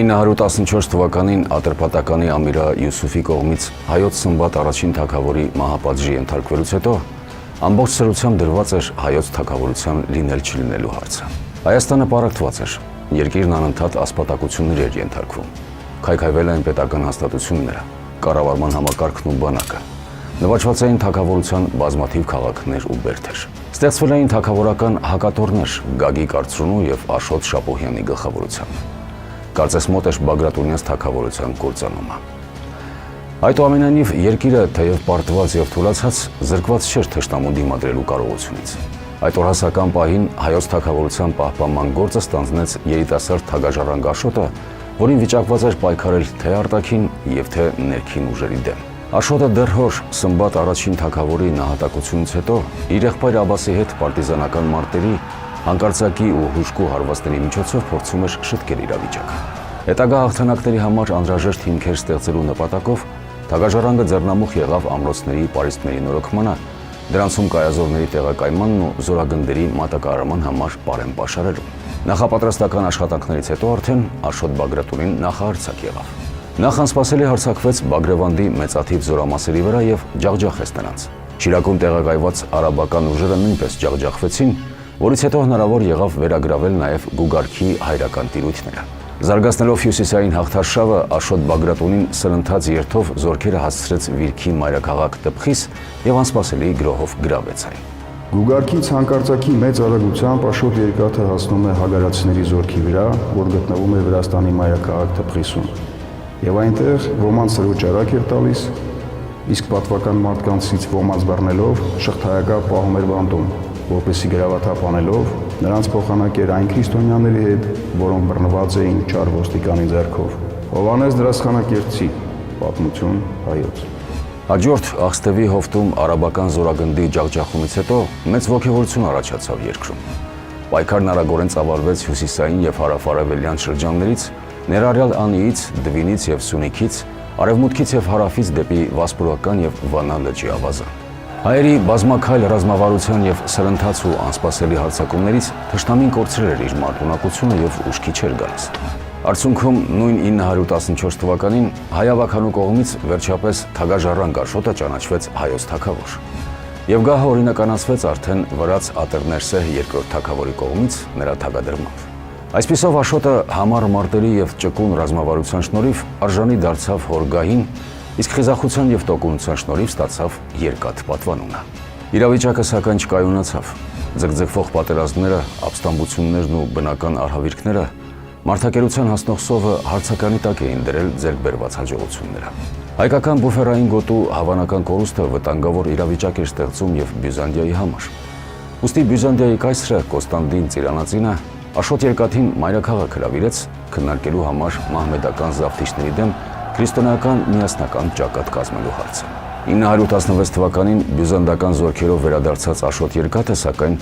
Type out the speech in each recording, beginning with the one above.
914 թվականին Ատրպատականի Ամիրա Յուսուֆի կողմից հայոց Սմբատ առաջին թագավորի մահապատժի ենթարկվելուց հետո ամբողջ սրությամբ դրված էր հայոց թագավորության լինել-չլինելու հարցը։ Հայաստանը պառակտված էր, երկիրն անընդհատ ասպատակություններ էր ենթարկվում։ Քայքայվել էին պետական հաստատությունները, կառավարման համակարգն ու բանակը։ Նվաճված էին թագավորության բազմաթիվ քաղաքներ ու բերդեր։ Ստեղծվել էին թագավորական հակատորներ Գագիկ Արծրունու եւ Աշոտ Շապոհյանի գլխավորությամբ։ Կարծես մոտ էր Բագրատունյանց թագավորության կործանումը։ Այդուամենայնիվ երկիրը թեև պարտված եւ թուլացած զրկված չէր թշնամու դիմադրելու կարողությունից։ Այդ օրհասական պահին հայոց թագավորության պահպանման գործը ստանձնեց երիտասարդ թագաժառանգ Աշոտը, որին վիճակված էր պայքարել թե արտաքին եւ թե ներքին ուժերի դեմ։ Աշոտը դեռ հոր Սմբատ առաջին թագավորի նահատակությունից հետո իր եղբայր Աբասի հետ պարտիզանական մարտերի, հանկարծակի ու հուժկու հարվածների միջոցով փորձում էր շտկել իրավիճակը։ Հետագա հաղթանակների համար անհրաժեշտ հիմքեր ստեղծելու նպատակով թագաժառանգը ձեռնամուխ եղավ ամրոցների պարիսպների նորոգմանը, դրանցում կայազորների տեղակայմանն ու զորագնդերի մատակարարման համար պարեն պաշարելու։ Նախապատրաստական աշխատանքներից հետո արդեն Աշոտ Բագրատունին նախահարձակ եղավ։ Նախ անսպասելի հարձակվեց Բագրևանդի մեծաթիվ զորամասերի վրա եւ ջախջախեց նրանց։ Շիրակում տեղակայված արաբական ուժերը նույնպես ջախջախվեցին, որից հետո հնարավոր եղավ վերագրավել նաեւ Գուգարքի հայրական տիրույթները։ Զարգացնելով հյուսիսային հաղթարշավը Աշոտ Բագրատունին սրընթաց երթով զորքերը հասցրեց Վիրքի մայրաքաղաք Տպխիս եւ անսպասելի գրոհով գրավեց այն։ Գուգարքից հանկարծակի մեծ արագությամբ Աշոտ երկաթը հասնում է հագարացիների զորքի վրա, որ գտնվում է Վրաստանի մայրաքաղաք Տպխիսում։ Եվ այնտեղ ոմանց սրոճարակ էր տալիս, իսկ պատվական մարդկանցից ոմանց բռնելով շղթայակապ պահում էր բանտում, որպեսզի գրավաթափ անելով նրանց փոխանակեր այն քրիստոնյաների հետ, որոնք բռնված էին չար ոստիկանի ձեռքով։ Հովհաննես Դրասխանակերտցի, պատմություն հայոց։ Հաջորդ Աղստևի հովտում արաբական զորագնդի ջախջախումից հետո մեծ ոգևորություն առաջացավ երկրում։ Պայքարն արագորեն ծավալվեց հյուսիսային եւ հարավ-արևելյան շրջաններից, ներառյալ Անիից, Դվինից եւ Սյունիքից, արևմուտքից եւ հարավից դեպի Վասպուրական եւ Վանա լճի ավազան։ Հայերի բազմաքայլ ռազմավարության եւ սրընթաց ու անսպասելի հարձակումներից թշնամին կորցրել էր իր մարտունակությունը եւ ուշքի չէր գալիս։ Արդյունքում նույն 914 թվականին հայավականու կողմից վերջապես թագաժառանգ Աշոտը ճանաչվեց հայոց թագավոր։ Եվ գահը օրինականացվեց արդեն վրաց Ատրներսե երկրորդ թագավորի կողմից նրա թագադրմամբ։ Այսպիսով Աշոտը համառ մարտերի եւ ճկուն ռազմավարության շնորհիվ արժանի դարձավ հոր գահին, իսկ խիզախության եւ տոկունության շնորհիվ ստացավ երկաթ պատվանունը։ Իրավիճակը սակայն չկայունացավ։ Ձգձգվող պատերազմները, ապստամբություններն ու բնական արհավիրքները մարդակերության հասնող սովը հարցականի տակ էին դրել ձեռք բերված հաջողությունները։ Հայկական բուֆերային գոտու հավանական կորուստը վտանգավոր իրավիճակ էր ստեղծում եւ Բյուզանդիայի համար։ Ուստի Բյուզանդիայի կայսրը Կոստանդին Ծիրանածինը Աշոտ երկաթին մայրաքաղաք հրավիրեց քննարկելու համար մահմեդական զավթիչների դեմ քրիստոնեական միասնական ճակատ կազմելու հարցը։ 916 թվականին բյուզանդական զորքերով վերադարձած Աշոտ երկաթը սակայն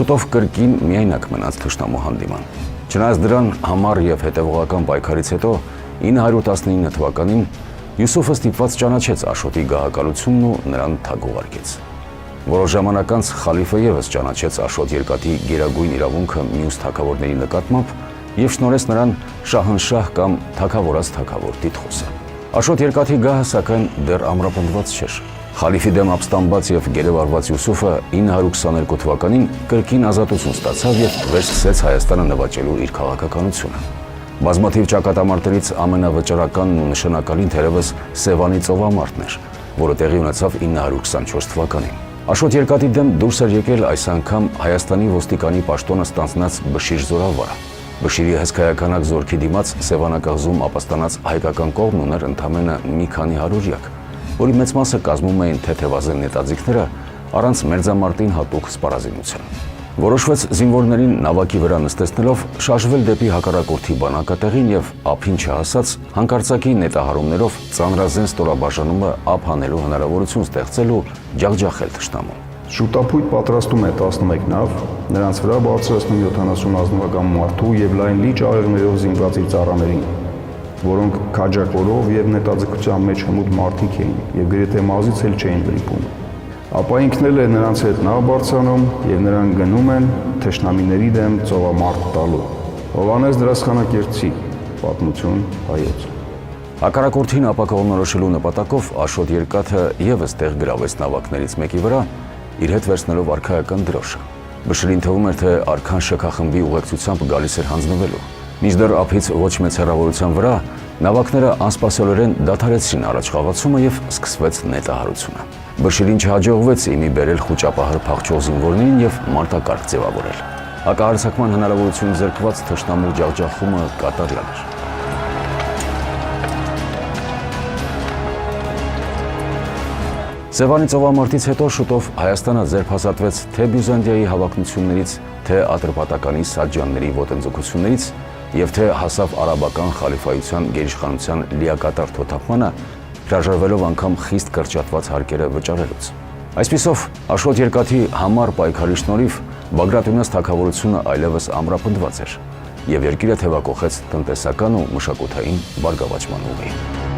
շուտով կրկին միայնակ մնաց թշնամու հանդիման։ Չնայած դրան համառ եւ հետեւողական պայքարից հետո 919 թվականին Յուսուֆը ստիպված ճանաչեց Աշոտի գահակալությունն ու նրան թագ ուղարկեց։ Որոշ ժամանակ անց խալիֆը եւս ճանաչեց Աշոտ երկաթի գերագույն իրավունքը մյուս թագավորների նկատմամբ եւ շնորհեց նրան շահանշահ կամ թագավորած թագավոր տիտղոսը։ Աշոտ երկաթի գահը սակայն դեռ ամրապնդված չէր։ Խալիֆի դեմ ապստամբած եւ գերեվարված Յուսուֆը 922 թվականին կրկին ազատություն ստացավ եւ վերսկսեց Հայաստանը նվաճելու իր քաղաքականությունը։ Բազմաթիվ ճակատամարտերից ամենավճռականն ու նշանակալին թերևս Սևանի ծովամարտն էր, որը տեղի ունեցավ 924 թվականին։ Աշոտ երկաթի դեմ դուրս էր եկել այս անգամ Հայաստանի ոստիկանի պաշտոնը ստանձնած Բշիր զորավարը։ Բշիրի հսկայականակ զորքի դիմաց Սևանակղզում ապաստանած հայկական կողմն ուներ ընդամենը մի քանի հարյուրյակ, որի մեծ մասը կազմում էին թեթևազեն նետաձիգները առանց մերձամարտին հատուկ սպառազինության։ Որոշվեց զինվորներին նավակի վրա նստեցնելով շարժվել դեպի հակառակորդի բանակատեղին եւ ափին չհասած հանկարծակի նետահարումներով ծանրազեն ստորաբաժանումը ափ հանելու հնարավորություն ստեղծել ու ջախջախել թշնամուն։ Շուտապույտ պատրաստում է 11 նավ, նրանց վրա բարձրացնում 70 ազնվական մարդու եւ լայն լիճ աղեղներով զինված իր ծառաներին, որոնք քաջակորով եւ նետաձգության մեջ հմուտ մարդիկ էին եւ գրեթե մազից էլ չէին վրիպում։ Ապա ինքն էլ է նրանց հետ նավ բարձրանում եւ նրանք գնում են թշնամիների դեմ ծովամարտ տալու։ Հովհաննես Դրասխանակերտցի, պատմություն հայոց։ Հակառակորդին ապակողմնորոշելու նպատակով Աշոտ Երկաթը ևս տեղ գրավեց նավակներից մեկի վրա, իր հետ վերցնելով արքայական դրոշը։ Բշրին թվում էր, թե արքան շքախմբի ուղեկցությամբ գալիս էր հանձնվելու։ Մինչդեռ ափից ոչ մեծ հեռավորության վրա նավակները անսպասելորեն դադարեցրին առաջխաղացումը եւ սկսվեց նետահարությունը։ Բշիրին չհաջողվեց իմի բերել խուճապահար փախչող զինվորներին եւ մարտակարգ ձևավորել։ Հակահարձակման հնարավորություն ձեռքված թշնամու ջախջախումը կատարյալ էր։ Սևանի ծովամարտից հետո շուտով Հայաստանը ձերբազատվեց թե Բյուզանդիայի հավակնություններից, թե Ատրպատականի սադջանների ոտնձգություններից եւ թե հասավ արաբական խալիֆայության գերիշխանության լիակատար թոթափմանը, հրաժարվելով անգամ խիստ կրճատված հարկերը վճարելուց։ Այսպիսով, Աշոտ Երկաթի համառ պայքարի շնորհիվ Բագրատունյաց թագավորությունը այլևս ամրապնդված էր եւ երկիրը թևակողեց տնտեսական ու մշակութային բարգավաճման ուղին։